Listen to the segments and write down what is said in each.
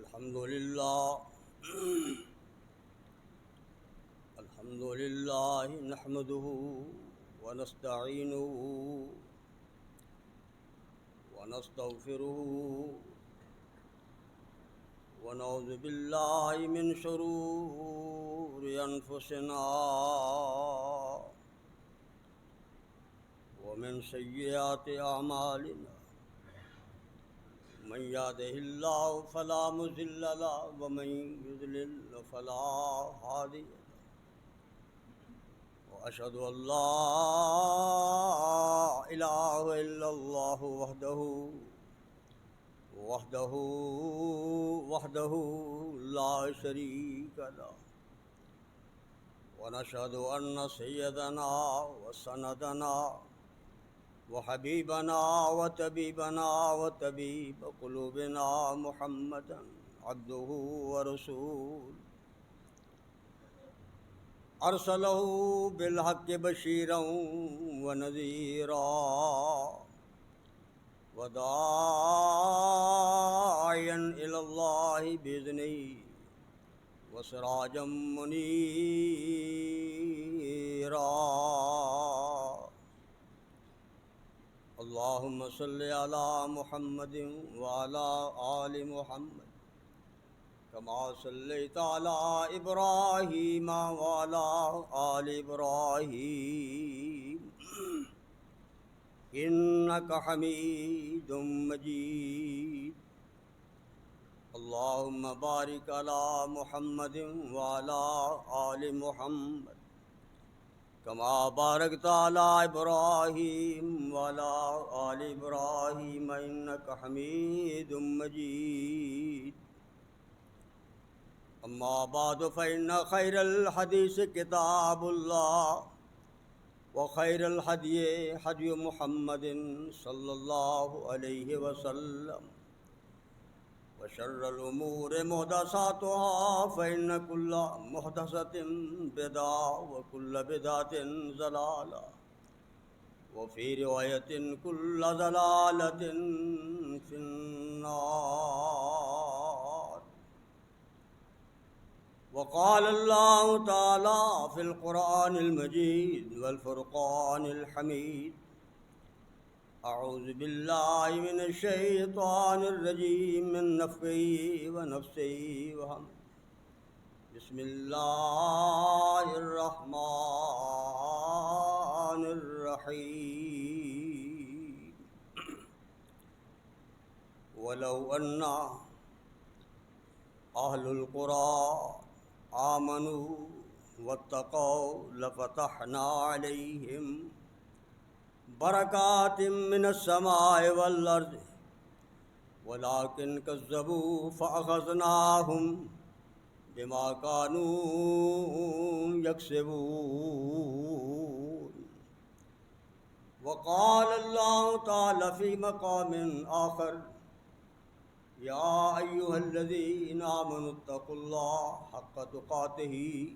الحمد لله الحمد لله نحمده ونستعينه ونستغفره ونعوذ بالله من شرور أنفسنا ومن سيئات أعمالنا من يهده الله فلا مضل له ومن يضلل فلا هادي له وأشهد أن لا إله إلا الله وحده لا شريك له ونشهد أن سيدنا وسندنا وحبيبنا وطبيب قلوبنا محمدا عبده ورسوله أرسله بالحق بشيرا ونذيرا وداعيا إلى الله بإذنه وسراجا منيرا اللهم صل على محمد وعلى آل محمد كما صليت على إبراهيم وعلى آل إبراهيم إنك حميد مجيد اللهم بارك على محمد وعلى آل محمد كما باركت على إبراهيم وعلى آل إبراهيم إنك حميد مجيد أما بعد فإن خير الحديث كتاب الله وخير الهدي هدي محمد صلى الله عليه وسلم وشر الأمور محدثاتها فإن كل محدثة بدعة وكل بدعة ضلالة وفي رواية كل ضلالة في النار وقال الله تعالى في القرآن المجيد والفرقان الحميد أعوذ بالله من الشيطان الرجيم من نفخه ونفسه وهمزه بسم الله الرحمن الرحيم ولو أن أهل القرى آمنوا واتقوا لفتحنا عليهم بركات من السماء والأرض ولكن كذبوا فأخذناهم بما كانوا يكسبون وقال الله تعالى في مقام آخر يا أيها الذين آمنوا اتقوا الله حق تقاته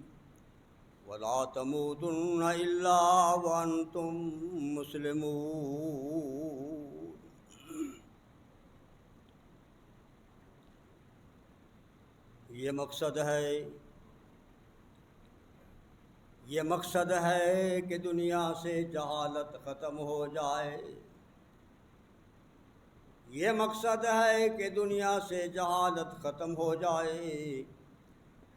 ولا تموتن إلا وأنتم مسلمون یہ مقصد ہے کہ دنیا سے جہالت ختم ہو جائے یہ مقصد ہے کہ دنیا سے جہالت ختم ہو جائے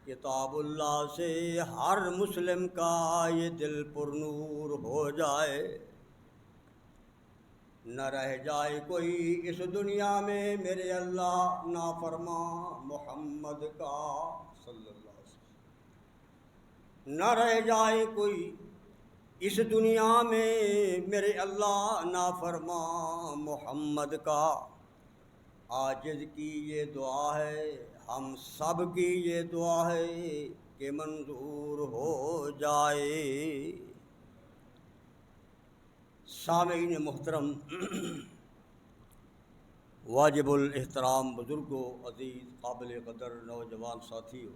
کتاب اللہ سے ہر مسلم کا یہ دل پر نور ہو جائے نہ رہ جائے کوئی اس دنیا میں میرے اللہ نافرمان محمد کا صلی اللہ علیہ وسلم نہ رہ جائے کوئی اس دنیا میں میرے اللہ نافرمان محمد کا عاجز کی یہ دعا ہے ہم سب کی یہ دعا ہے کہ منظور ہو جائے سامعین محترم واجب الاحترام بزرگوں عزیز قابل قدر نوجوان ساتھیوں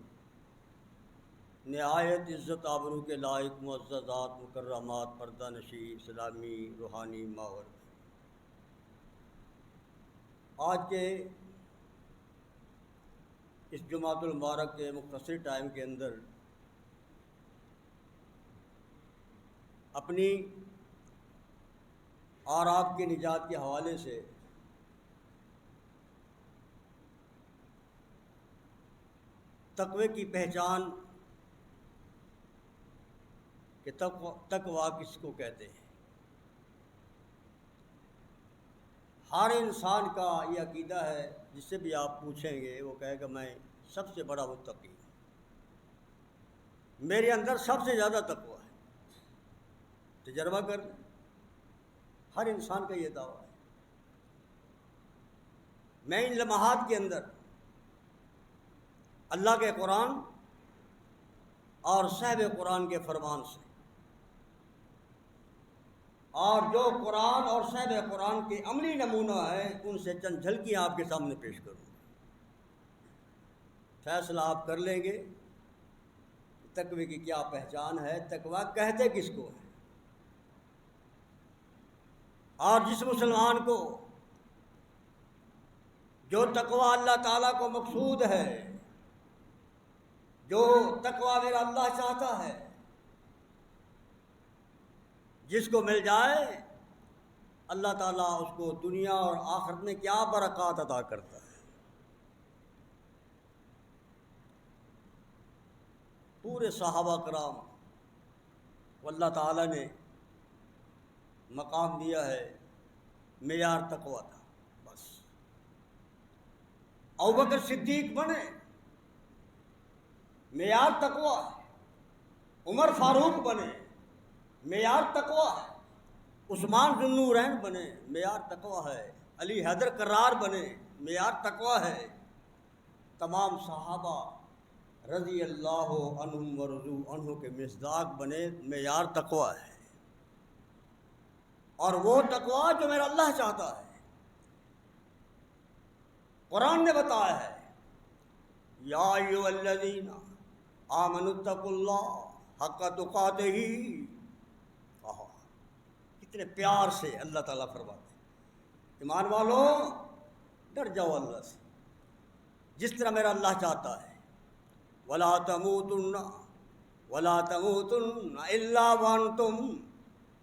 نہایت عزت آبرو کے لائق معززات مکرمات پردہ نشی اسلامی روحانی ماحول آج کے اس جمعۃ المبارک کے مختصر ٹائم کے اندر اپنی اور آپ کی نجات کے حوالے سے تقوی کی پہچان کہ تقوی کس کو کہتے ہیں۔ ہر انسان کا یہ عقیدہ ہے، جس سے بھی آپ پوچھیں گے وہ کہے گا میں سب سے بڑا متقی ہوں، میرے اندر سب سے زیادہ تقوی ہے۔ تجربہ کر لیں، ہر انسان کا یہ دعویٰ ہے۔ میں ان لمحات کے اندر اللہ کے قرآن اور صاحب قرآن کے فرمان سے اور جو قرآن اور صاحب قرآن کے عملی نمونہ ہیں ان سے چند جھلکیاں آپ کے سامنے پیش کروں گا۔ فیصلہ آپ کر لیں گے تقوی کی کیا پہچان ہے، تقوی کہتے کس کو ہے۔ اور جس مسلمان کو جو تقوی اللہ تعالیٰ کو مقصود ہے، جو تقوی میرا اللہ چاہتا ہے، جس کو مل جائے اللہ تعالیٰ اس کو دنیا اور آخرت میں کیا برکات عطا کرتا ہے۔ پورے صحابہ کرام کو اللہ تعالیٰ نے مقام دیا ہے، معیار تقوی تھا۔ بس ابوبکر صدیق بنے، معیار تقوی ہے۔ عمر فاروق بنے، معیار تقوی ہے۔ عثمان ذو النورین بنے، معیار تقوی ہے۔ علی حیدر کرار بنے، معیار تقوی ہے۔ تمام صحابہ رضی اللہ عنہم ورضوا عنہ کے مصداق بنے، معیار تقوی ہے۔ اور وہ تقوی جو میرا اللہ چاہتا ہے، قرآن نے بتایا ہے یا ایھا الذین آمنوا اتقوا اللہ حق تقاتہ۔ کتنے پیار سے اللہ تعالیٰ فرماتے ہیں ایمان والو ڈر جاؤ اللہ سے جس طرح میرا اللہ چاہتا ہے۔ وَلَا تَمُوتُنَّ إِلَّا وَأَنْتُمْ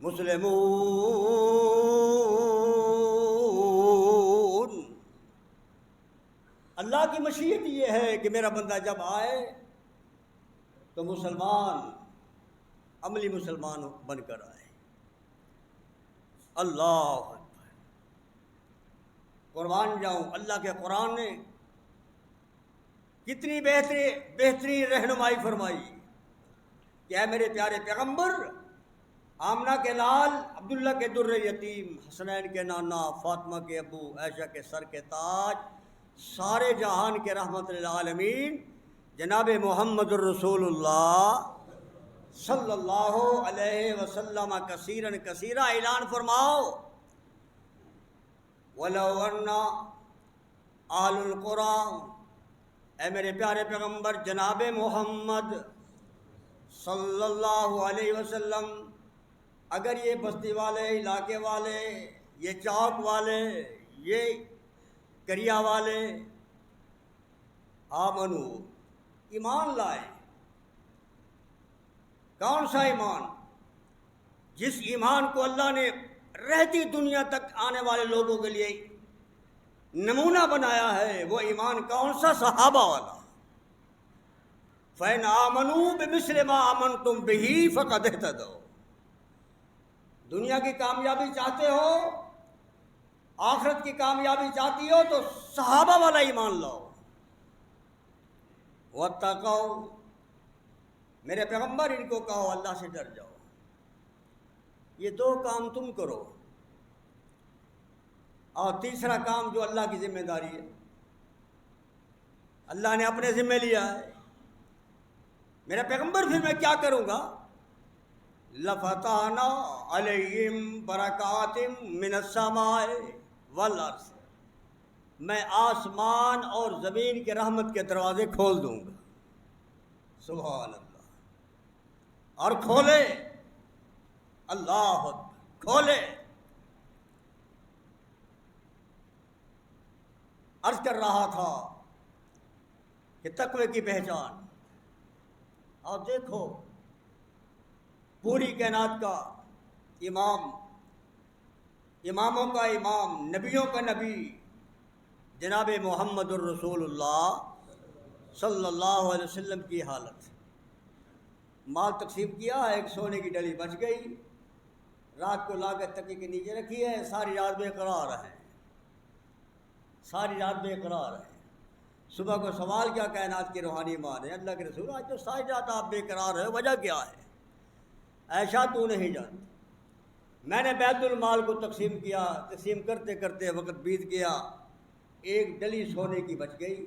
مُسْلِمُونَ۔ اللہ کی مشیت یہ ہے کہ میرا بندہ جب آئے تو مسلمان، عملی مسلمان بن کر آئے۔ اللہ اکبر، قربان جاؤں اللہ کے قرآن نے کتنی بہترین رہنمائی فرمائی کہ اے میرے پیارے پیغمبر، آمنہ کے لال، عبداللہ کے در یتیم، حسنین کے نانا، فاطمہ کے ابو، عائشہ کے سر کے تاج، سارے جہان کے رحمت للعالمین جناب محمد الرسول اللہ صلی اللہ علیہ وسلم کثیراً کثیرا اعلان فرماؤ وَلَوْ أَنَّ أَهْلُ الْقُرَىٰ، اے میرے پیارے پیغمبر جناب محمد صلی اللہ علیہ وسلم، اگر یہ بستی والے، علاقے والے، یہ چوک والے، یہ کریا والے آمنو، ایمان لائے۔ کون سا ایمان؟ جس ایمان کو اللہ نے رہتی دنیا تک آنے والے لوگوں کے لیے نمونہ بنایا ہے، وہ ایمان کون سا؟ صحابہ والا۔ فَإِنْ آمَنُوا بِمِثْلِ مَا آمَنْتُمْ بِهِ فَقَدِ اهْتَدَوْا۔ دنیا کی کامیابی چاہتے ہو، آخرت کی کامیابی چاہتی ہو تو صحابہ والا ایمان لاؤ۔ وَاتَّقَوْا، میرے پیغمبر ان کو کہو اللہ سے ڈر جاؤ۔ یہ دو کام تم کرو، اور تیسرا کام جو اللہ کی ذمہ داری ہے، اللہ نے اپنے ذمہ لیا ہے۔ میرا پیغمبر پھر میں کیا کروں گا؟ لَفَتَحْنَا عَلَيْهِمْ بَرَكَاتٍ مِّنَ السَّمَاءِ وَالْأَرْضِ، میں آسمان اور زمین کے رحمت کے دروازے کھول دوں گا۔ سبحان اللہ۔ اور کھولے، اللہ اکبر، کھولے۔ عرض کر رہا تھا کہ تقوی کی پہچان. آپ دیکھو پوری کائنات کا امام، اماموں کا امام، نبیوں کا نبی جناب محمد الرسول اللہ صلی اللہ علیہ وسلم کی حالت. مال تقسیم کیا، ایک سونے کی ڈلی بچ گئی، رات کو لا کے تکیے کے نیچے رکھی ہے، ساری رات بے قرار ہے، ساری رات بے قرار ہے. صبح کو سوال کیا کائنات کی روحانی ماں نے، اللہ کے رسول آج تو ساری رات آپ بے قرار ہے، وجہ کیا ہے؟ عائشہ تو نہیں جانتی. میں نے بیت المال کو تقسیم کیا، تقسیم کرتے کرتے وقت بیت گیا، ایک ڈلی سونے کی بچ گئی.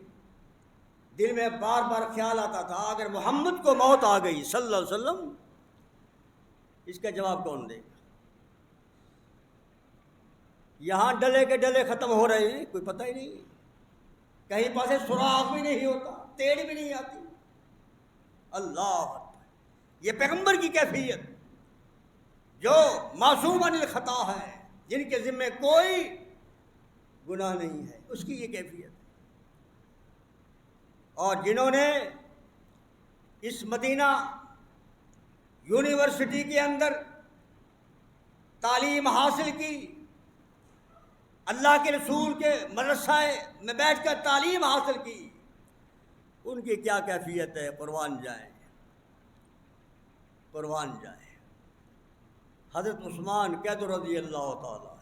دل میں بار بار خیال آتا تھا اگر محمد کو موت آ گئی صلی اللہ علیہ وسلم، اس کا جواب کون دے گا؟ یہاں ڈلے کے ڈلے ختم ہو رہے ہیں، کوئی پتہ ہی نہیں، کہیں پاسے سراغ بھی نہیں ہوتا، تیڑ بھی نہیں آتی. اللہ اکبر. یہ پیغمبر کی کیفیت، جو معصوم عن الخطا ہے، جن کے ذمہ کوئی گناہ نہیں ہے، اس کی یہ کیفیت. اور جنہوں نے اس مدینہ یونیورسٹی کے اندر تعلیم حاصل کی، اللہ کے رسول کے مدرسہ میں بیٹھ کر تعلیم حاصل کی، ان کی کیا کیفیت ہے؟ قربان جائیں، قربان جائیں. حضرت عثمان قید رضی اللہ تعالیٰ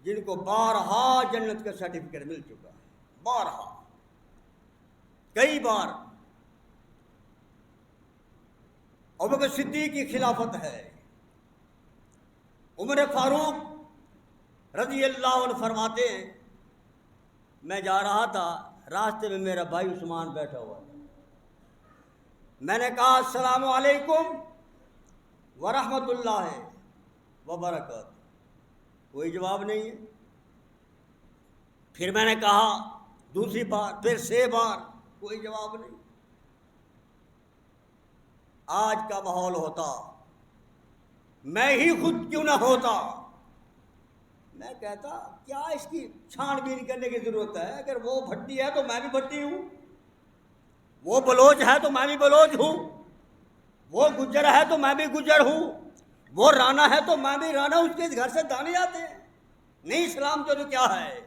جن کو بارہا جنت کا سرٹیفکیٹ مل چکا ہے، بارہا، کئی بار. ابوبکر صدیق کی خلافت ہے. عمر فاروق رضی اللہ عنہ فرماتے ہیں میں جا رہا تھا، راستے میں میرا بھائی عثمان بیٹھا ہوا تھا. میں نے کہا السلام علیکم ورحمۃ اللہ وبرکاتہ، کوئی جواب نہیں ہے. پھر میں نے کہا دوسری بار، پھر 6 بار، کوئی جواب نہیں. آج کا ماحول ہوتا، میں ہی خود کیوں نہ ہوتا، میں کہتا کیا اس کی چھان بین کرنے کی ضرورت ہے؟ اگر وہ بھٹی ہے تو میں بھی بھٹی ہوں، وہ بلوچ ہے تو میں بھی بلوچ ہوں، وہ گجر ہے تو میں بھی گجر ہوں، وہ رانا ہے تو میں بھی رانا. اس کے گھر سے دانے آتے ہیں. نہیں اسلام تو کیا ہے؟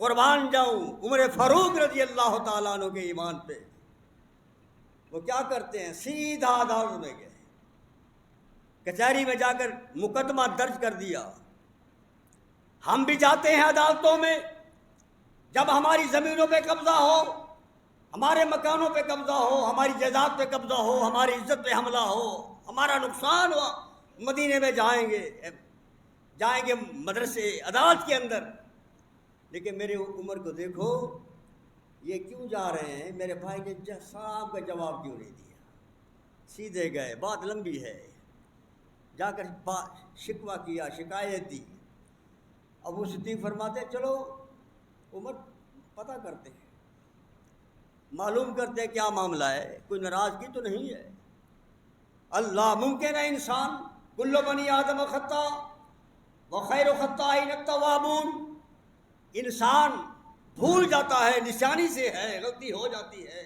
قربان جاؤں عمر فاروق رضی اللہ تعالیٰ عنہ کے ایمان پہ. وہ کیا کرتے ہیں؟ سیدھا عدالت میں گئے، کچہری میں جا کر مقدمہ درج کر دیا. ہم بھی جاتے ہیں عدالتوں میں، جب ہماری زمینوں پہ قبضہ ہو، ہمارے مکانوں پہ قبضہ ہو، ہماری جائیداد پہ قبضہ ہو، ہماری عزت پہ حملہ ہو، ہمارا نقصان ہوا، مدینے میں جائیں گے مدرسے عدالت کے اندر. لیکن میرے عمر کو دیکھو، یہ کیوں جا رہے ہیں؟ میرے بھائی نے صاحب کا جواب کیوں نہیں دیا؟ سیدھے گئے، بات لمبی ہے، جا کر شکوہ کیا، شکایت دی. ابو صدیق فرماتے چلو عمر پتہ کرتے ہیں، معلوم کرتے ہیں کیا معاملہ ہے، کوئی ناراضگی تو نہیں ہے. اللہ ممکن ہے انسان کل بنی آدم خطا وخیر خطائین التوابون، انسان بھول جاتا ہے، نشانی سے ہے، غلطی ہو جاتی ہے.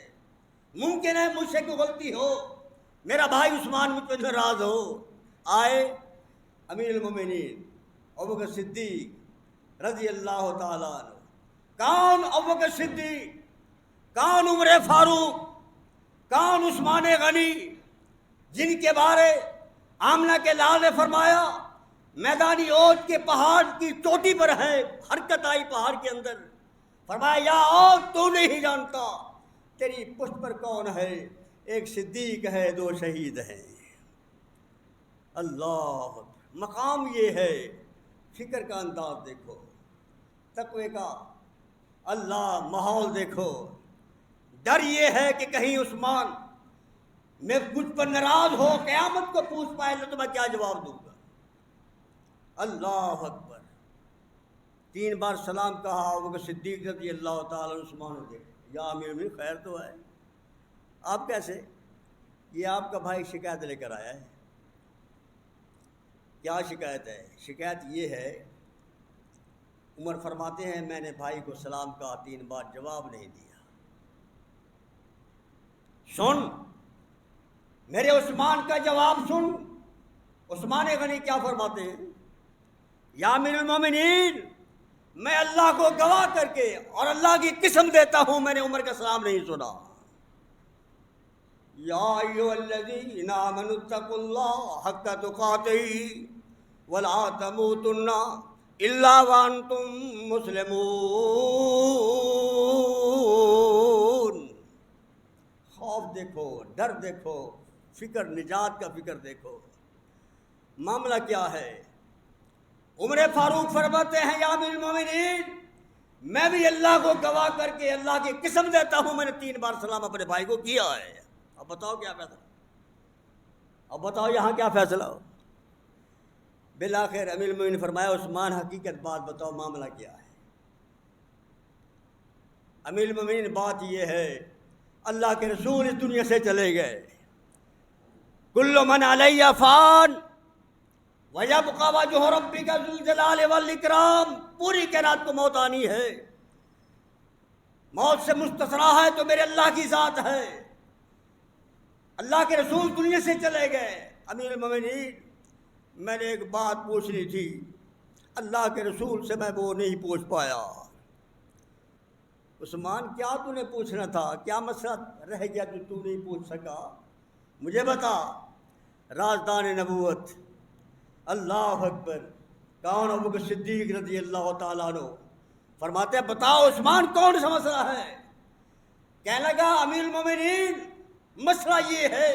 ممکن ہے مجھ سے کوئی غلطی ہو، میرا بھائی عثمان مجھ پہ ناراض ہو. آئے امیر المومنین ابوبکر صدیق رضی اللہ تعالیٰ عنہ. کون ابوبکر صدیق، کون عمر فاروق، کون عثمان غنی، جن کے بارے آمنہ کے لال نے فرمایا میدانی اوج کے پہاڑ کی چوٹی پر ہے، حرکت آئی پہاڑ کے اندر، فرمایا یا اوج تو نہیں جانتا تیری پشت پر کون ہے؟ ایک صدیق ہے، 2 شہید ہیں. اللہ مقام یہ ہے. فکر کا انداز دیکھو، تقوی کا اللہ ماحول دیکھو. ڈر یہ ہے کہ کہیں عثمان میں مجھ پر ناراض ہو، قیامت کو پوچھ پائے تو میں کیا جواب دوں گا. اللہ اکبر. 3 بار سلام کہا ابوبکر صدیق رضی اللہ تعالیٰ عثمان نے دیکھا، یا امیر میں خیر تو ہے. آپ کیسے؟ یہ آپ کا بھائی شکایت لے کر آیا ہے. کیا شکایت ہے؟ شکایت یہ ہے عمر فرماتے ہیں میں نے بھائی کو سلام کہا 3 بار، جواب نہیں دیا۔ سن میرے عثمان کا جواب سن۔ عثمان غنی کیا فرماتے ہیں؟ یا امیر المومنین، میں اللہ کو گواہ کر کے اور اللہ کی قسم دیتا ہوں میں نے عمر کا سلام نہیں سنا۔ یا ایھا الذین آمنوا اتقوا اللہ حق تقاتہ ولا تموتن الا وانتم مسلمون۔ خوف دیکھو، ڈر دیکھو، فکر، نجات کا فکر دیکھو۔ معاملہ کیا ہے؟ عمر فاروق فرماتے ہیں یا امیر المومنین، میں بھی اللہ کو گواہ کر کے اللہ کی قسم دیتا ہوں میں نے 3 بار سلام اپنے بھائی کو کیا ہے۔ اب بتاؤ کیا فیصلہ؟ اب بتاؤ یہاں کیا فیصلہ ہو؟ بالآخر امیر المومنین فرمایا عثمان حقیقت بات بتاؤ معاملہ کیا ہے؟ امیر المومنین بات یہ ہے اللہ کے رسول اس دنیا سے چلے گئے، کل من علیہ فان وَيَبْقَى وَجْهُ رَبِّكَ ذُو الْجَلَالِ وَالْإِكْرَامِ، پوری کائنات کو موت آنی ہے، موت سے مستثنیٰ ہے تو میرے اللہ کی ذات ہے۔ اللہ کے رسول دنیا سے چلے گئے۔ امیر المومنین میں نے ایک بات پوچھنی تھی، اللہ کے رسول سے میں وہ نہیں پوچھ پایا۔ عثمان کیا تو نے پوچھنا تھا؟ کیا مسئلہ رہ گیا جو تو نہیں پوچھ سکا؟ مجھے بتا۔ رازدان نبوت، اللہ اکبر، کون ابوبکر صدیق رضی اللہ تعالیٰ عنہ فرماتے ہیں بتاؤ عثمان کون سا مسئلہ ہے؟ کہنے لگا امیر المومنین مسئلہ یہ ہے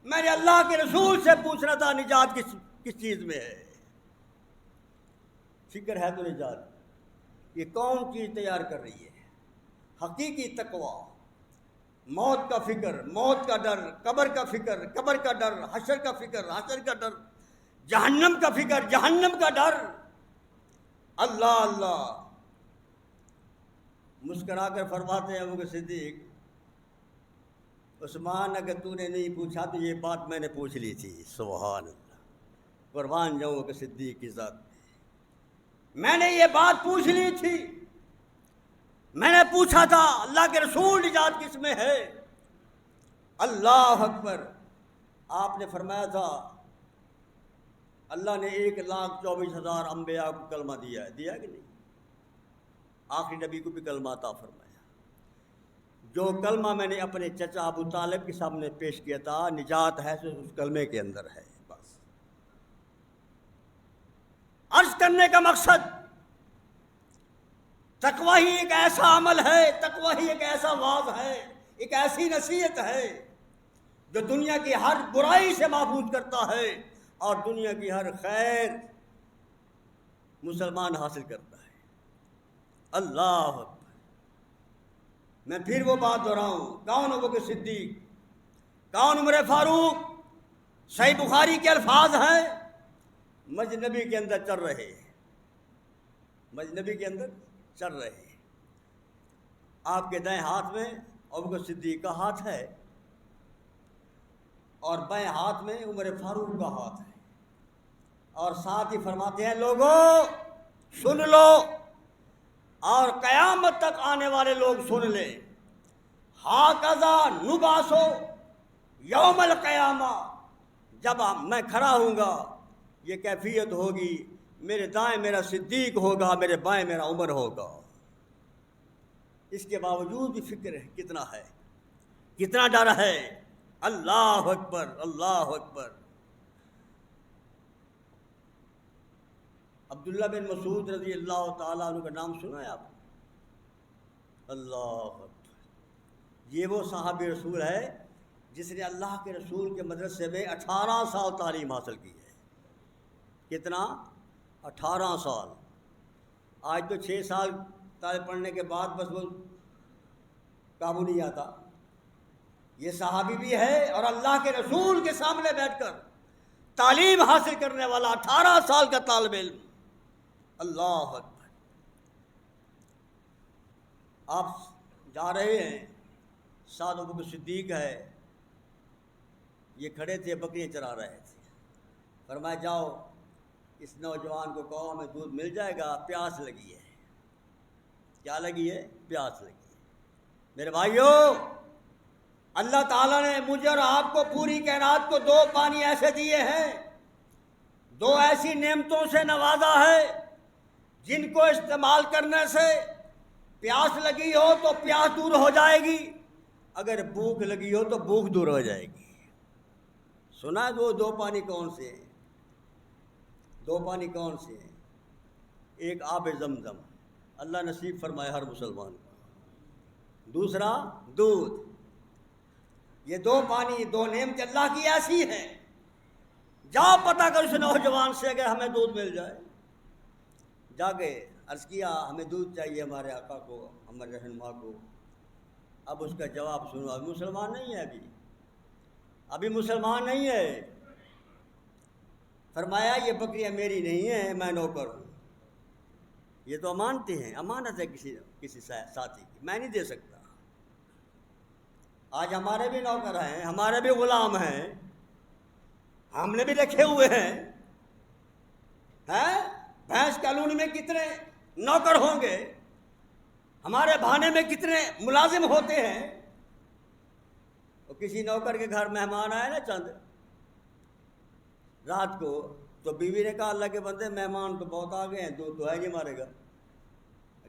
میں نے اللہ کے رسول سے پوچھنا تھا نجات کس چیز میں ہے؟ فکر ہے تو نجات یہ کون چیز تیار کر رہی ہے؟ حقیقی تقویٰ، موت کا فکر، موت کا ڈر، قبر کا فکر، قبر کا ڈر، حشر کا فکر، حشر کا ڈر، جہنم کا فکر، جہنم کا ڈر۔ اللہ اللہ مسکرا کر فرماتے ہیں ابوبکر صدیق عثمان اگر تو نے نہیں پوچھا تو یہ بات میں نے پوچھ لی تھی۔ سبحان اللہ، قربان جاؤں ابوبکر صدیق کی ذات میں نے یہ بات پوچھ لی تھی۔ میں نے پوچھا تھا اللہ کے رسول نجات کس میں ہے؟ اللہ اکبر۔ آپ نے فرمایا تھا اللہ نے 1,24,000 انبیاء کو کلمہ دیا ہے، دیا کہ نہیں؟ آخری نبی کو بھی کلمہ عطا فرمایا۔ جو کلمہ میں نے اپنے چچا ابو طالب کے سامنے پیش کیا تھا، نجات ہے تو اس کلمے کے اندر ہے۔ بس عرض کرنے کا مقصد تقویٰ ہی ایک ایسا عمل ہے، تقویٰ ہی ایک ایسا واعظ ہے، ایک ایسی نصیحت ہے جو دنیا کی ہر برائی سے محفوظ کرتا ہے اور دنیا کی ہر خیر مسلمان حاصل کرتا ہے۔ اللہ اکبر۔ میں پھر وہ بات دہراؤں، کون ابوبکر صدیق، کون عمر فاروق؟ صحیح بخاری کے الفاظ ہیں مجنبی کے اندر چل رہے، مجنبی کے اندر چل رہے۔ آپ کے دائیں ہاتھ میں ابوبکر صدیق کا ہاتھ ہے اور بائیں ہاتھ میں عمر فاروق کا ہاتھ ہے، اور ساتھ ہی فرماتے ہیں لوگوں سن لو اور قیامت تک آنے والے لوگ سن لیں، ہاکذا نبعث یوم القیامہ، جب میں کھڑا ہوں گا یہ کیفیت ہوگی، میرے دائیں میرا صدیق ہوگا، میرے بائیں میرا عمر ہوگا۔ اس کے باوجود بھی فکر ہے کتنا ہے، کتنا ڈر ہے۔ اللہ اکبر، اللہ اکبر۔ عبداللہ بن مسعود رضی اللہ تعالیٰ عنہ کا نام سنا ہے آپ؟ اللہ اکبر۔ یہ وہ صحابی رسول ہے جس نے اللہ کے رسول کے مدرسے میں 18 سال تعلیم حاصل کی ہے۔ کتنا؟ 18 سال۔ آج تو 6 سال تعلیم پڑھنے کے بعد بس وہ قابو نہیں آتا۔ یہ صحابی بھی ہے اور اللہ کے رسول کے سامنے بیٹھ کر تعلیم حاصل کرنے والا 18 سال کا طالب علم۔ اللہ اکبر۔ آپ جا رہے ہیں، ساتھ ابوبکر صدیق ہے، یہ کھڑے تھے بکریاں چرا رہے تھے۔ فرمایا جاؤ اس نوجوان کو کہو ہمیں دودھ مل جائے گا، پیاس لگی ہے۔ کیا لگی ہے؟ پیاس لگی ہے۔ میرے بھائیوں، اللہ تعالیٰ نے مجھے اور آپ کو، پوری کائنات کو 2 پانی ایسے دیے ہیں، 2 ایسی نعمتوں سے نوازا ہے جن کو استعمال کرنے سے پیاس لگی ہو تو پیاس دور ہو جائے گی، اگر بھوک لگی ہو تو بھوک دور ہو جائے گی۔ سنا ہے 2 پانی کون سے ہیں؟ 2 پانی کون سے ہیں؟ ایک آب زمزم، اللہ نصیب فرمائے ہر مسلمان کو، دوسرا دودھ۔ یہ 2 پانی، 2 نعمت اللہ کی ایسی ہیں، جاؤ پتہ کر اس نوجوان سے اگر ہمیں دودھ مل جائے۔ جا کے عرض کیا ہمیں دودھ چاہیے ہمارے آقا کو، ہمارے رہنما کو۔ اب اس کا جواب سنو، ابھی مسلمان نہیں ہے، ابھی مسلمان نہیں ہے۔ فرمایا یہ بکریاں میری نہیں ہیں، میں نوکر ہوں، یہ تو امانتیں ہیں، امانت ہے کسی ساتھی کی، میں نہیں دے سکتا۔ آج ہمارے بھی نوکر ہیں، ہمارے بھی غلام ہیں، ہم نے بھی رکھے ہوئے ہیں۔ بھینس کالونی میں کتنے نوکر ہوں گے، ہمارے بھانے میں کتنے ملازم ہوتے ہیں۔ اور کسی نوکر کے گھر مہمان آئے نا چند رات کو، تو بیوی نے کہا اللہ کے بندے مہمان تو بہت آ گئے ہیں، دودھ تو ہے نہیں ہمارے گھر۔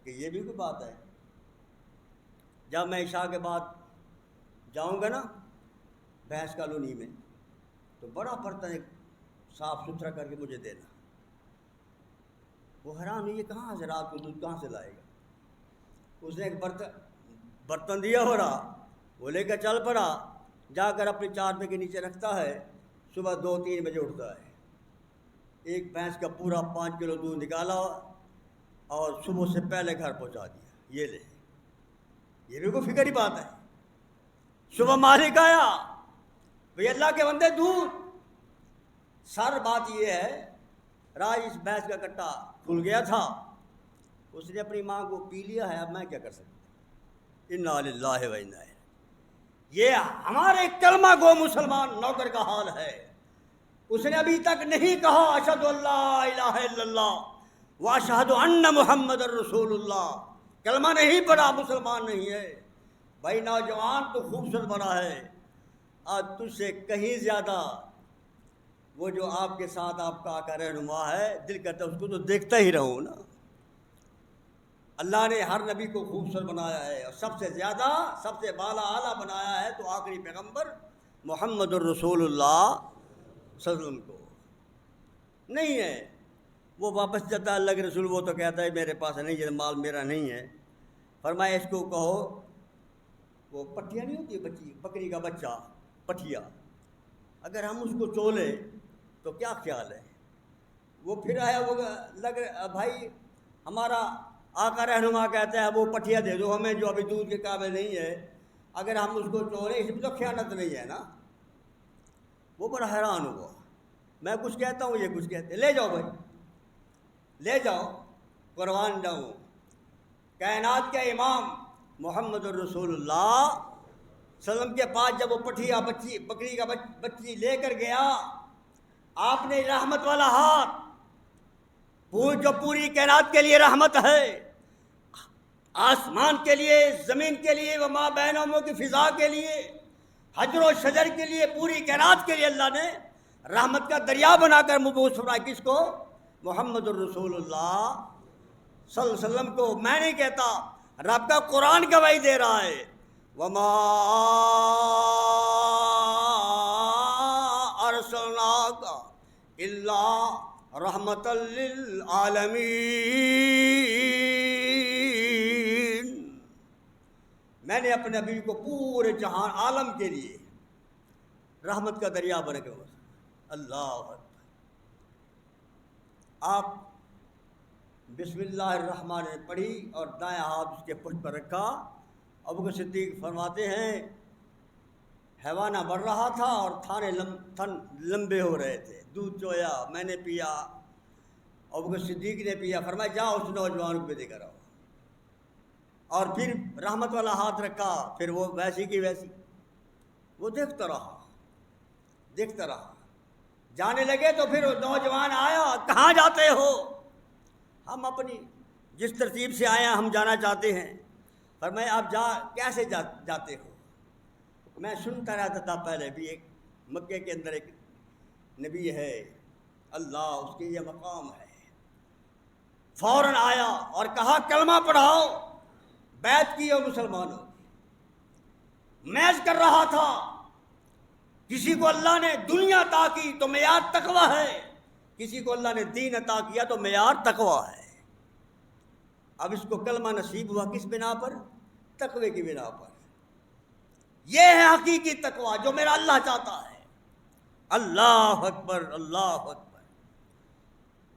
کہ یہ بھی کوئی بات ہے؟ جب میں عشاء کے بعد جاؤں گا نا بھینس کالونی میں، تو بڑا برتن صاف ستھرا کر کے مجھے دینا۔ وہ حیران ہوئی، یہ کہاں سے رات کو دودھ کہاں سے لائے گا؟ اس نے ایک برتن دیا ہو رہا، وہ لے کر چل پڑا، جا کر اپنی چارپے کے نیچے رکھتا ہے، صبح 2-3 بجے اٹھتا ہے، ایک بھینس کا پورا 5 کلو دودھ نکالا اور صبح سے پہلے گھر پہنچا دیا۔ یہ لے، یہ بھی کوئی فکر ہی بات ہے؟ صبح مالک آیا، بھئی اللہ کے بندے دودھ۔ سر بات یہ ہے، راج اس بھینس کا کٹا کھل گیا تھا، اس نے اپنی ماں کو پی لیا ہے، اب میں کیا کر سکتا؟ انا للہ و انا الیہ۔ یہ ہمارے کلمہ گو مسلمان نوکر کا حال ہے۔ اس نے ابھی تک نہیں کہا اشہد ان لا الہ الا اللہ واشہد ان محمد الرسول اللہ، کلمہ نہیں پڑھا، مسلمان نہیں ہے۔ بھائی نوجوان تو خوبصورت بنا ہے، آج تجھ سے کہیں زیادہ وہ جو آپ کے ساتھ آپ کا آقا رہنما ہے، دل کرتا ہے اس کو تو دیکھتا ہی رہوں نا۔ اللہ نے ہر نبی کو خوبصورت بنایا ہے، اور سب سے زیادہ، سب سے بالا اعلیٰ بنایا ہے تو آخری پیغمبر محمد الرسول اللہ صلی اللہ علیہ وسلم کو نہیں ہے۔ وہ واپس جاتا ہے اللہ کے رسول، وہ تو کہتا ہے میرے پاس نہیں ہے، مال میرا نہیں ہے۔ فرمایا اس کو کہو، وہ پٹھیا نہیں ہوتی بکری کا بچہ، پٹھیا، اگر ہم اس کو چولے تو کیا خیال ہے؟ وہ پھر آیا، وہ بھائی ہمارا آقا رہنما کہتا ہے وہ پٹھیا دے دو ہمیں جو ابھی دودھ کے قابل نہیں ہے، اگر ہم اس کو چولے، اس میں تو خیانت نہیں ہے نا۔ وہ بڑا حیران ہوا، میں کچھ کہتا ہوں یہ کچھ کہتے، لے جاؤ بھائی لے جاؤ، قربان جاؤں۔ کائنات کے امام محمد الرسول اللہ صلی اللہ علیہ وسلم کے پاس جب وہ پٹھیا بکری کا بچی لے کر گیا، آپ نے رحمت والا ہاتھ، جو پوری کائنات کے لیے رحمت ہے، آسمان کے لیے، زمین کے لیے، وما بینہما کی فضا کے لیے، حجر و شجر کے لیے، پوری کائنات کے لیے اللہ نے رحمت کا دریا بنا کر مبعوث فرمایا۔ کس کو؟ محمد الرسول اللہ صلی اللہ علیہ وسلم کو۔ میں نہیں کہتا، رب کا قرآن گواہی دے رہا ہے، وما ارسلناک الا رحمت للعالمین۔ میں نے اپنے نبی کو پورے جہان عالم کے لیے رحمت کا دریا بنا کے، اللہ اکبر۔ آپ بسم اللہ الرحمن الرحیم پڑھی اور دائیں ہاتھ اس کے پشت پر رکھا۔ ابو بکر صدیق فرماتے ہیں حیوانہ بڑھ رہا تھا اور تھن لمبے ہو رہے تھے، دودھ چویا، میں نے پیا، ابو بکر صدیق نے پیا، فرمایا جاؤ اس نوجوان کو دے کر آؤ، اور پھر رحمت والا ہاتھ رکھا، پھر وہ ویسی کی ویسی، وہ دیکھتا رہا دیکھتا رہا، جانے لگے تو پھر نوجوان آیا، کہاں جاتے ہو؟ ہم اپنی جس ترتیب سے آئے ہیں ہم جانا چاہتے ہیں۔ فرمایا آپ کیسے جاتے ہو؟ میں سنتا رہتا تھا پہلے بھی، ایک مکے کے اندر ایک نبی ہے اللہ، اس کے یہ مقام ہے۔ فوراً آیا اور کہا کلمہ پڑھاؤ، بیعت کی اور مسلمانوں کی۔ محض کر رہا تھا، کسی کو اللہ نے دنیا عطا کی تو معیار تقویٰ ہے، کسی کو اللہ نے دین عطا کیا تو معیار تقویٰ ہے۔ اب اس کو کلمہ نصیب ہوا کس بنا پر؟ تقوی کی بنا پر۔ یہ ہے حقیقی تقویٰ جو میرا اللہ چاہتا ہے۔ اللہ اکبر، اللہ اکبر۔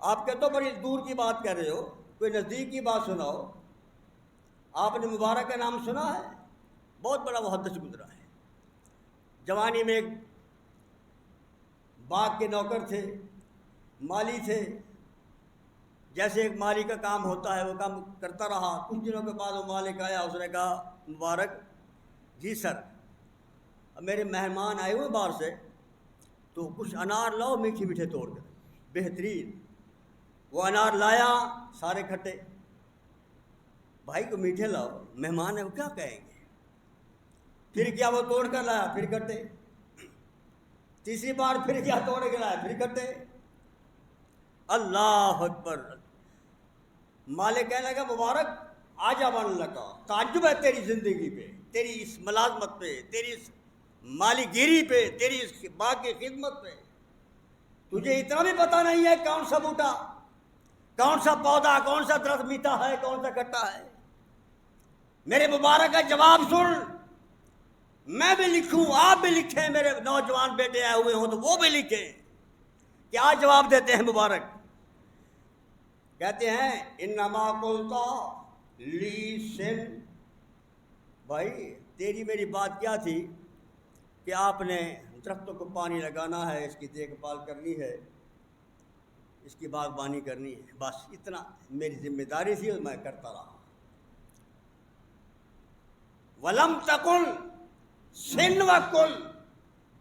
آپ کہتے ہو بڑی دور کی بات کہہ رہے ہو، کوئی نزدیک کی بات سناؤ۔ آپ نے مبارک کا نام سنا ہے؟ بہت بڑا محدث گزرا ہے۔ جوانی میں ایک باغ کے نوکر تھے، مالی تھے۔ جیسے ایک مالی کا کام ہوتا ہے وہ کام کرتا رہا، کچھ دنوں کے بعد وہ مالک آیا، اس نے کہا مبارک جی سر، اب میرے مہمان آئے ہوئے باہر سے، تو کچھ انار لاؤ میٹھے میٹھے توڑ کر، بہترین۔ وہ انار لایا، سارے کھٹے۔ بھائی کو میٹھے لاؤ، مہمان ہے وہ کیا کہیں گے؟ پھر کیا وہ توڑ کر لایا، پھر کھٹے۔ تیسری بار پھر کیا توڑ کے لایا، پھر کھٹے۔ اللہ اکبر۔ مالک کہنے لگا مبارک عجب لگا، تعجب ہے تیری زندگی پہ، تیری اس ملازمت پہ، تیری اس مالی گیری پہ، تیری اس باغ کی خدمت پہ۔ تجھے اتنا بھی پتہ نہیں ہے کون سا بوٹا، کون سا پودا، کون سا درخت میٹھا ہے، کون سا کھٹا ہے؟ میرے مبارک کا جواب سن، میں بھی لکھوں، آپ بھی لکھیں، میرے نوجوان بیٹے آئے ہوئے ہوں تو وہ بھی لکھیں۔ کیا جواب دیتے ہیں مبارک؟ کہتے ہیں انما قلتا لی سن، بھائی تیری میری بات کیا تھی کہ آپ نے درختوں کو پانی لگانا ہے، اس کی دیکھ بھال کرنی ہے، اس کی باغبانی کرنی ہے، بس اتنا میری ذمہ داری تھی اور میں کرتا رہا۔ ولم تقل سن وکل،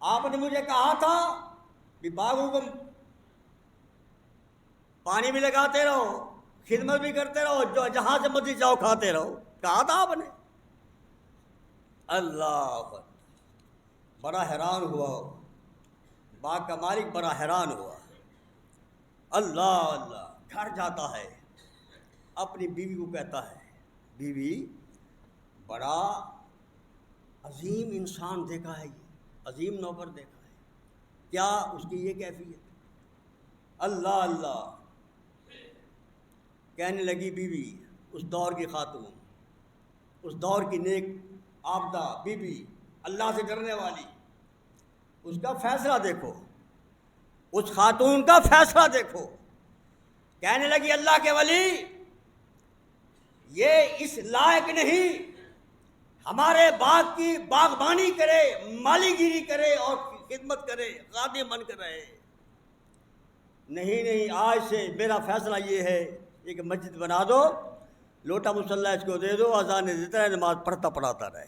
آپ نے مجھے کہا تھا کہ باغوں کو پانی بھی لگاتے رہو، خدمت بھی کرتے رہو، جو جہاں سے مرضی جاؤ کھاتے رہو، کہا تھا آپ نے۔ اللہ، بڑا حیران ہوا، باغ کا مالک بڑا حیران ہوا۔ اللہ اللہ، گھر جاتا ہے، اپنی بیوی کو کہتا ہے بیوی بڑا عظیم انسان دیکھا ہے، یہ عظیم نوکر دیکھا ہے، کیا اس کی یہ کیفیت؟ اللہ اللہ، کہنے لگی بیوی، اس دور کی خاتون، اس دور کی نیک عابدہ بیوی، اللہ سے ڈرنے والی، اس کا فیصلہ دیکھو، اس خاتون کا فیصلہ دیکھو۔ کہنے لگی اللہ کے ولی، یہ اس لائق نہیں ہمارے باغ کی باغبانی کرے، مالی گیری کرے اور خدمت کرے، خادم بن کر رہے۔ نہیں نہیں، آج سے میرا فیصلہ یہ ہے، ایک مسجد بنا دو، لوٹا مصلی اس کو دے دو، اذان دیتا رہے، نماز پڑھاتا رہے،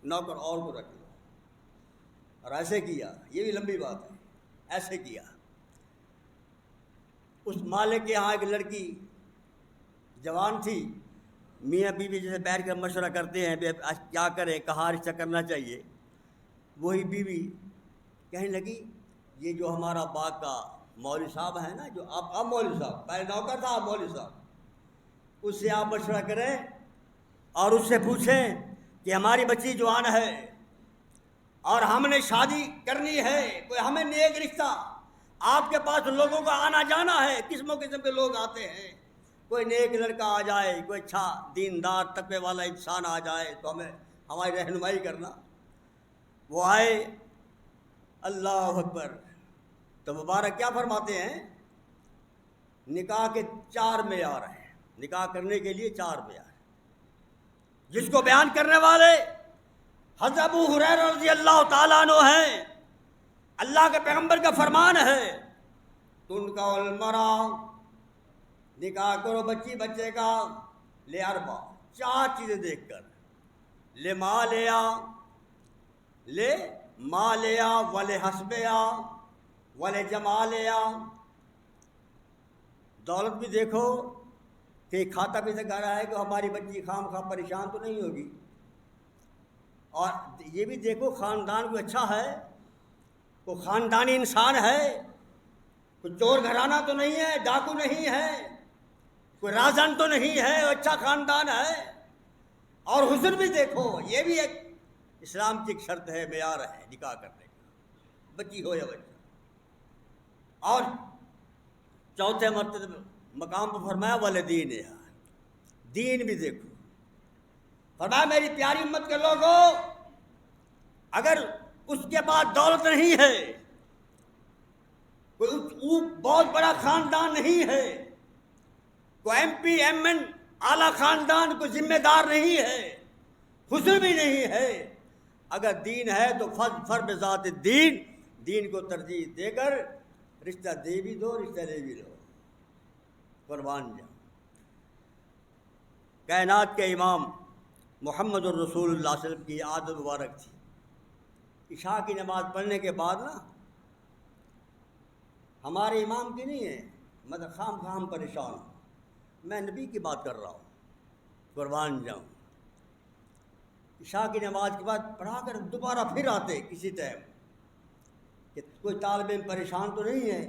نوکر اور کو رکھ لو۔ اور ایسے کیا، یہ بھی لمبی بات ہے، ایسے کیا۔ اس مالک کے ہاں ایک لڑکی جوان تھی، میاں بیوی جیسے بیٹھ کر مشورہ کرتے ہیں کیا کریں، کہاں رشتہ کرنا چاہیے۔ وہی بیوی کہنے لگی یہ جو ہمارا باغ کا مولوی صاحب ہے نا، جو آپ مولوی صاحب، پہلے نوکر تھا، آپ مولوی صاحب، اس سے آپ مشورہ کریں اور اس سے پوچھیں کہ ہماری بچی جوان ہے اور ہم نے شادی کرنی ہے، کوئی ہمیں نیک رشتہ، آپ کے پاس لوگوں کا آنا جانا ہے، قسم کے لوگ آتے ہیں، کوئی نیک لڑکا آ جائے، کوئی اچھا دیندار تقوی والا انسان آ جائے تو ہمیں ہماری رہنمائی کرنا۔ وہ آئے، اللہ اکبر۔ تو مبارک کیا فرماتے ہیں؟ نکاح کے 4 معیار ہیں، نکاح کرنے کے لیے 4 معیار، جس کو بیان کرنے والے حضرت ابو ہریرہ رضی اللہ تعالیٰ عنہ ہیں۔ اللہ کے پیغمبر کا فرمان ہے تنکح المرأ، نکاح کرو بچی بچے کا، لے اربع، 4 چیزیں دیکھ کر، لے مالیا ولے حسبیا ولے جمالیا، دولت بھی دیکھو، کہ کھاتا بھی سے کہہ رہا ہے کہ ہماری بچی خام خواہ پریشان تو نہیں ہوگی. اور یہ بھی دیکھو خاندان کوئی اچھا ہے, کوئی خاندانی انسان ہے, کوئی چور گھرانہ تو نہیں ہے, ڈاکو نہیں ہے, کوئی رازن تو نہیں ہے, اچھا خاندان ہے. اور حسن بھی دیکھو, یہ بھی ایک اسلام کی ایک شرط ہے, معیار ہے نکاح کرنے کا, بچی ہو یا بچہ. اور چوتھے مرتبہ مقام پر فرمایا والدین ہے, دین بھی دیکھو. فرمایا میری پیاری امت کے لوگوں, اگر اس کے بعد دولت نہیں ہے, کوئی بہت بڑا خاندان نہیں ہے, کوئی ایم پی ایم این اعلیٰ خاندان, کوئی ذمہ دار نہیں ہے, حسن بھی نہیں ہے, اگر دین ہے تو فر بذات دین, دین کو ترجیح دے کر رشتہ دے بھی دو, رشتہ لے بھی دو. قربان جاؤ. کائنات کے امام محمد الرسول اللہ صلی اللہ علیہ وسلم کی عادت مبارک تھی, عشاء کی نماز پڑھنے کے بعد نا, ہمارے امام کی نہیں ہے, مطلب خام پریشان ہوں, میں نبی کی بات کر رہا ہوں, قربان جاؤں. عشاء کی نماز کے بعد پڑھا کر دوبارہ پھر آتے کسی ٹائم, کہ کوئی طالب علم پریشان تو نہیں ہے,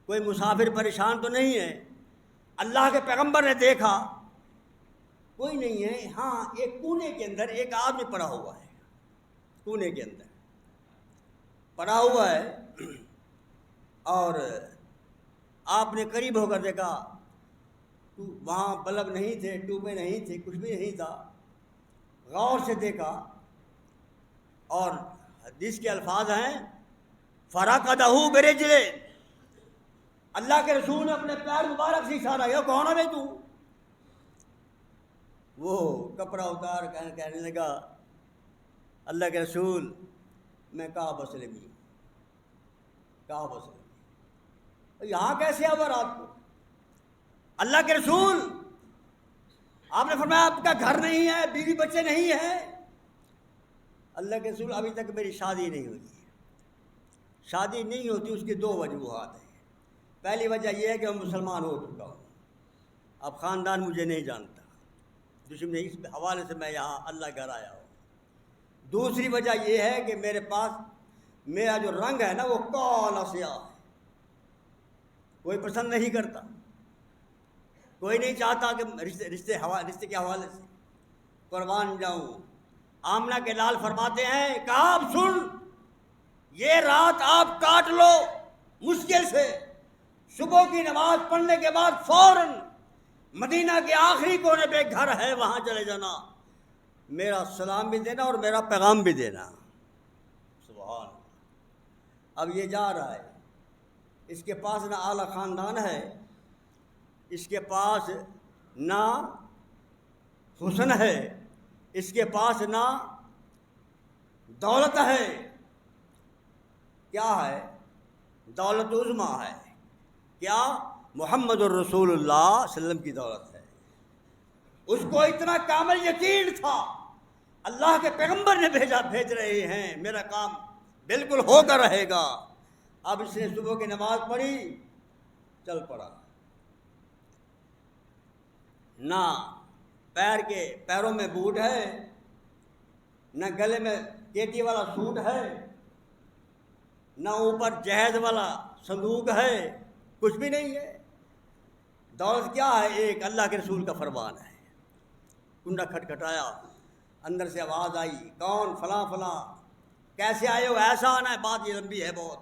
کوئی مسافر پریشان تو نہیں ہے. اللہ کے پیغمبر نے دیکھا کوئی نہیں ہے, ہاں ایک کونے کے اندر ایک آدمی پڑا ہوا ہے, کونے کے اندر پڑا ہوا ہے. اور آپ نے قریب ہو کر دیکھا, وہاں بلب نہیں تھے, ٹوبے نہیں تھے, کچھ بھی نہیں تھا. غور سے دیکھا, اور حدیث کے الفاظ ہیں فَرَقَدَهُ بِرِجْلِهِ, اللہ کے رسول نے اپنے پیر مبارک سے اشارہ کیا, کون ہے تو؟ وہ کپڑا اتار کہنے لگا, اللہ کے رسول میں کعب اسلمی, کعب اسلمی. یہاں کیسے آوا رات کو؟ اللہ کے رسول, آپ نے فرمایا آپ کا گھر نہیں ہے, بیوی بچے نہیں ہیں. اللہ کے رسول ابھی تک میری شادی نہیں ہوئی ہے. شادی نہیں ہوتی اس کی دو وجوہات ہیں. پہلی وجہ یہ ہے کہ میں مسلمان ہو چکا ہوں, اب خاندان مجھے نہیں جانتا, دشمن اس حوالے سے میں یہاں اللہ گھر آیا ہوں. دوسری وجہ یہ ہے کہ میرے پاس میرا جو رنگ ہے نا وہ کالا سیاہ ہے, کوئی پسند نہیں کرتا, کوئی نہیں چاہتا کہ رشتے کے حوالے سے. قربان جاؤں. آمنہ کے لال فرماتے ہیں کہ آپ سن, یہ رات آپ کاٹ لو مشکل سے, صبح کی نماز پڑھنے کے بعد فوراً مدینہ کے آخری کونے پہ گھر ہے, وہاں چلے جانا, میرا سلام بھی دینا اور میرا پیغام بھی دینا. سبحان. اب یہ جا رہا ہے, اس کے پاس نہ اعلیٰ خاندان ہے, اس کے پاس نہ حسن ہے, اس کے پاس نہ دولت ہے. کیا ہے؟ دولت عظمیٰ ہے. کیا؟ محمد الرسول اللہ صلی اللہ علیہ وسلم کی دولت ہے. اس کو اتنا کامل یقین تھا, اللہ کے پیغمبر نے بھیج رہے ہیں, میرا کام بالکل ہو کر رہے گا. اب اس نے صبح کی نماز پڑھی, چل پڑا. نہ پیروں میں بوٹ ہے, نہ گلے میں کیٹی والا سوٹ ہے, نہ اوپر جہیز والا صندوق ہے, کچھ بھی نہیں ہے. دولت کیا ہے؟ ایک اللہ کے رسول کا فرمان ہے. کنڈا کھٹکھٹایا, اندر سے آواز آئی, کون؟ فلاں فلاں. کیسے آئے ہو؟ ایسا آنا ہے, بات یہ لمبی ہے بہت.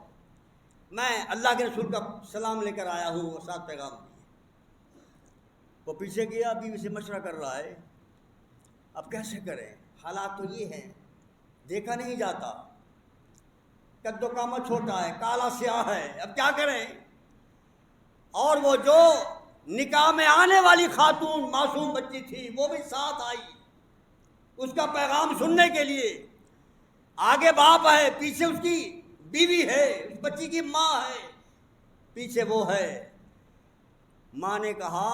میں اللہ کے رسول کا سلام لے کر آیا ہوں اور ساتھ پیغام دیے. وہ پیچھے گیا, بیوی سے مشورہ کر رہا ہے, اب کیسے کریں؟ حالات تو یہ ہیں, دیکھا نہیں جاتا, قد و قامت چھوٹا ہے, کالا سیاہ ہے, اب کیا کریں؟ اور وہ جو نکاح میں آنے والی خاتون معصوم بچی تھی وہ بھی ساتھ آئی اس کا پیغام سننے کے لیے. آگے باپ ہے, پیچھے اس کی بیوی ہے, اس بچی کی ماں ہے, پیچھے وہ ہے. ماں نے کہا,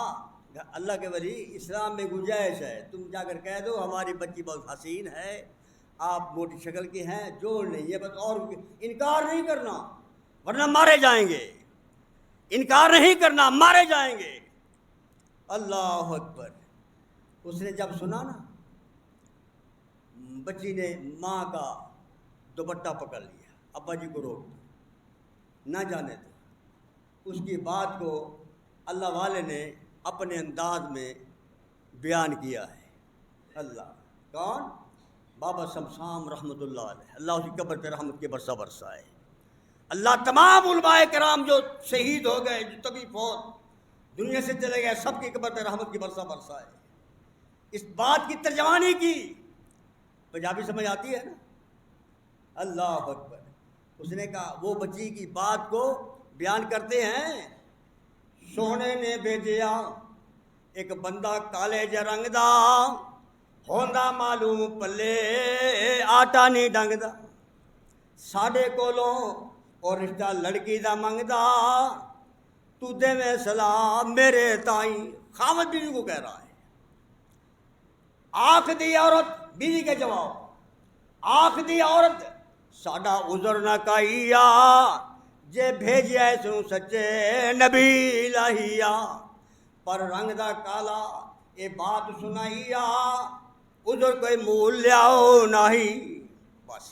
اللہ کے ولی, اسلام میں گنجائش ہے, تم جا کر کہہ دو ہماری بچی بہت حسین ہے, آپ موٹی شکل کی ہیں, جوڑ نہیں ہے بس, اور انکار نہیں کرنا ورنہ مارے جائیں گے, انکار نہیں کرنا, مارے جائیں گے. اللہ اکبر. اس نے جب سنا نا بچی نے ماں کا دوپٹہ پکڑ لیا, ابا جی کو روک نہ جانے دو. اس کی بات کو اللہ والے نے اپنے انداز میں بیان کیا ہے. اللہ کون؟ بابا شمشام رحمۃ اللہ علیہ, اللہ اس کی قبر پہ رحمت کے برسہ برسائے. اللہ تمام علماء کرام جو شہید ہو گئے, جو تبھی فوت دنیا سے چلے گئے, سب کی قبر پہ رحمت کی برسہ برسائے. اس بات کی ترجمانی کی پنجابی سمجھ آتی ہے نا. اللہ اکبر. اس نے کہا, وہ بچی کی بات کو بیان کرتے ہیں, سونے نے بھیجیا ایک بندہ کالے جہ رنگ دا, ہوندا معلوم پلے آٹا نہیں ڈنگ دا. ساڈے کولوں اور رشتہ لڑکی دا منگدا, تو دے میں سلام میرے تائیں. خاوند بیوی کو کہہ رہا ہے. آنکھ دی عورت بیوی کے جواب, آنکھ دی عورت ساڈا عذر نہ کائیا, جے بھیجیا سو سچے نبی لاہیا. پر رنگ دا کالا اے بات سنائیا, عذر کوئی مول لیاؤ نہیں. بس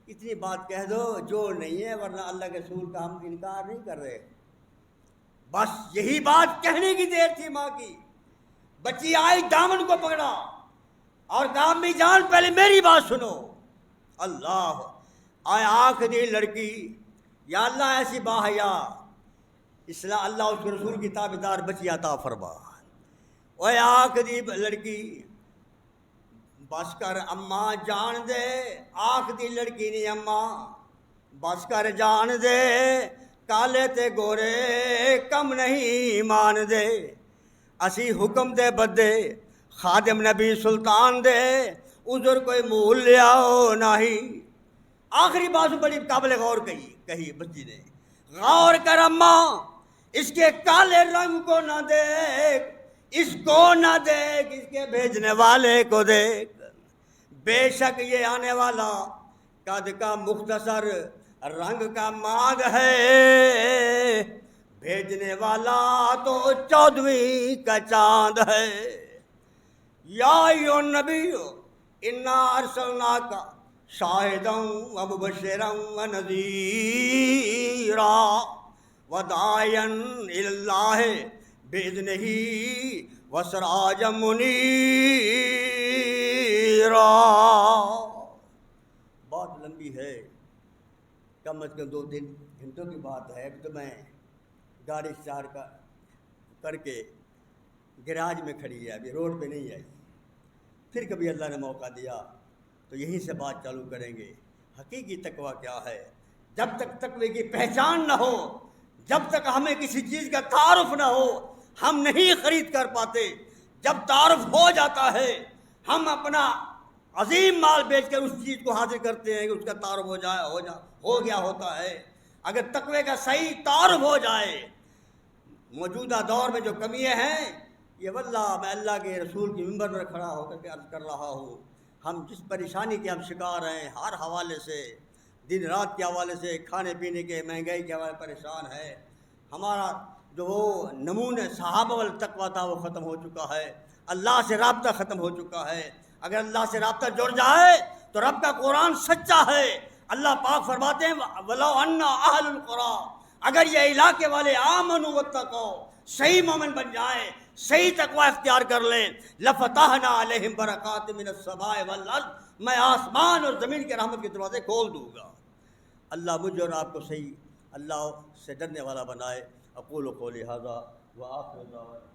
اتنی بات کہہ دو جو نہیں ہے, ورنہ اللہ کے رسول کا ہم انکار نہیں کر رہے. بس یہی بات کہنے کی دیر تھی ماں کی. بچی آئی, دامن کو پکڑا اور کہا, امی جان پہلے میری بات سنو. اللہ آئے آنکھ دی لڑکی, یا اللہ ایسی باحیا اسلام, اللہ اس کے رسول کی تابعدار بچی عطا فرما. اوے آنکھ دی لڑکی بس کر اماں جان دے, آنکھ دی لڑکی نہیں اماں بس کر جان دے, کالے تے گورے کم نہیں مان دے. اسی حکم دے بدے خادم نبی سلطان دے, عذر کوئی مول لیاؤ نہیں. آخری بات بڑی قابل غور کہی بچی نے. غور کر اماں, اس کے کالے رنگ کو نہ دیکھ, اس کو نہ دیکھ, اس کے بھیجنے والے کو دیکھ. بے شک یہ آنے والا قد کا مختصر رنگ کا ماد ہے, بھیجنے والا تو 14ویں کا چاند ہے. یا ایھا النبی انا ارسلناک شاہدا ومبشرا ونذیرا وداعیا الی اللہ باذنہ وسراجا منیرا. بہت لمبی ہے, کم از کم 2-3 گھنٹوں کی بات ہے. تو میں گاڑی اسٹارٹ کر کے گراج میں کھڑی ہے, ابھی روڈ پہ نہیں آئی. پھر کبھی اللہ نے موقع دیا تو یہیں سے بات چالو کریں گے. حقیقی تقویٰ کیا ہے؟ جب تک تقوی کی پہچان نہ ہو, جب تک ہمیں کسی چیز کا تعارف نہ ہو, ہم نہیں خرید کر پاتے. جب تعارف ہو جاتا ہے, ہم اپنا عظیم مال بیچ کر اس چیز کو حاصل کرتے ہیں کہ اس کا تعارف ہو گیا ہوتا ہے. اگر تقوی کا صحیح تعارف ہو جائے, موجودہ دور میں جو کمیاں ہیں, یہ واللہ میں اللہ کے رسول کی منبر پر کھڑا ہو کر کے عرض کر رہا ہوں, ہم جس پریشانی کے ہم شکار ہیں ہر حوالے سے, دن رات کے حوالے سے, کھانے پینے کے, مہنگائی کے حوالے پریشان ہے. ہمارا جو وہ نمونہ صحابہ والتقویٰ تھا وہ ختم ہو چکا ہے. اللہ سے رابطہ ختم ہو چکا ہے. اگر اللہ سے رابطہ جڑ جائے تو رب کا قرآن سچا ہے. اللہ پاک فرماتے ہیں وَلَوْ أَنَّ أَهْلُ الْقُرَىٰ, اگر یہ علاقے والے آمنوا واتقوا, صحیح مومن بن جائیں, صحیح تقوی اختیار کر لیں, لَفَتَحْنَا عَلَيْهِمْ بَرَكَاتٍ مِّنَ السَّمَاءِ وَالْأَرْضِ, میں آسمان اور زمین کی رحمت کے دروازے کھول دوں گا. اللہ مجھے اور آپ کو صحیح اللہ سے ڈرنے والا بنائے. اقول قولی ھذا وآخر دعوانا